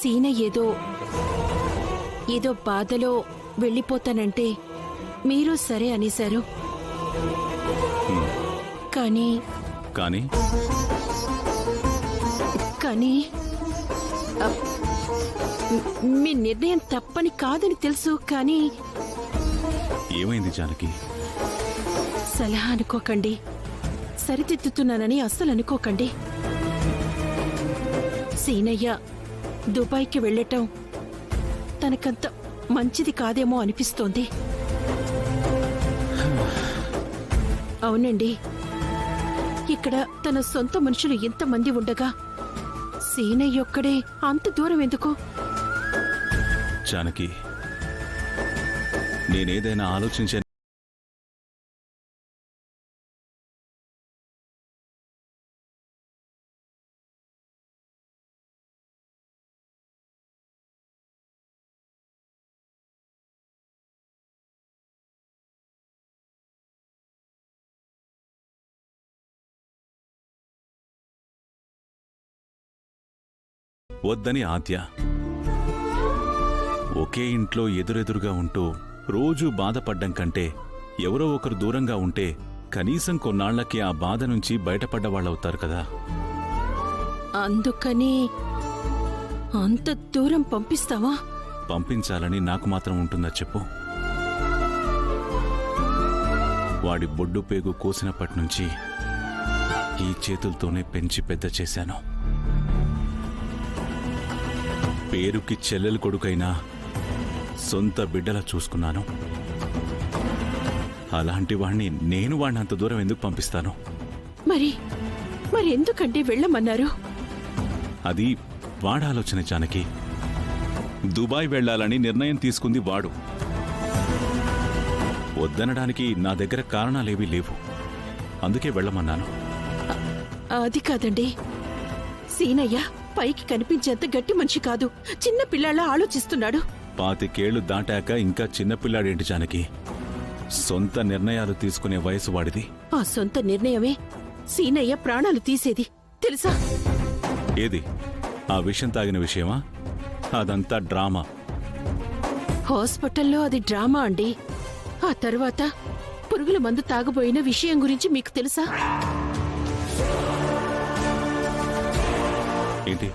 సీన ఏదో బాధలో వెళ్ళిపోతానంటే మీరు సరే అనేశారు. కానీ కానీ కానీ మీ నిర్ణయం తప్పని కాదని తెలుసు. కానీ ఏమైంది జానకి? సలహా అనుకోకండి, సరిదిద్దుతున్నానని అస్సలు అనుకోకండి. సీనయ్య దుబాయ్కి వెళ్ళటం తనకంత మంచిది కాదేమో అనిపిస్తోంది. అవునండి, ఇక్కడ తన సొంత మనుషులు ఎంతమంది ఉండగా సీనయ్య ఒక్కడే అంత దూరం ఎందుకు? జానకి, నేనేదైనా ఆలోచించాను. వద్దని ఆద్య. ఒకే ఇంట్లో ఎదురెదురుగా ఉంటూ రోజూ బాధపడ్డం కంటే ఎవరో ఒకరు దూరంగా ఉంటే కనీసం కొన్నాళ్లకి ఆ బాధ నుంచి బయటపడ్డవాళ్ళవుతారు కదా. అందుకని అంత దూరం పంపిస్తావా? పంపించాలని నాకు మాత్రం ఉంటుందా చెప్పు? వాడి బొడ్డు పేగు కోసినప్పటి నుంచి ఈ చేతులతోనే పెంచి పెద్ద చేశాను. పేరుకి చెల్లెలు కొడుకైనా సొంత బిడ్డలా చూసుకున్నాను. అలాంటి వాణ్ణి నేను వాణ్ణి అంత దూరం ఎందుకు పంపిస్తాను? మరి ఎందుకంటే వెళ్ళమన్నారు? అది వాడాలోచన జానకి. దుబాయ్ వెళ్లాలని నిర్ణయం తీసుకుంది వాడు. వద్దనడానికి నా దగ్గర కారణాలేవీ లేవు, అందుకే వెళ్ళమన్నాను. అది కాదండి, సీనయ్య పైకి కనిపించేంత గట్టి మనిషి కాదు, చిన్న పిల్లాళ్ళ ఆలోచిస్తున్నాడు. 25 ఏళ్లు దాటాక ఇంకా చిన్నపిల్లాడేంటి జానకి? సొంత నిర్ణయాలు తీసుకునే వయసు వాడిది. ఆ సొంత నిర్ణయమే సీనయ్య ప్రాణాలు తీసేది తెలుసా? ఏది? ఆ విషయం తాగిన విషయమా? అదంతా డ్రామా. హాస్పిటల్లో అది డ్రామా అండి. ఆ తర్వాత పురుగుల మందు తాగబోయిన విషయం గురించి మీకు తెలుసా? ఏంటి?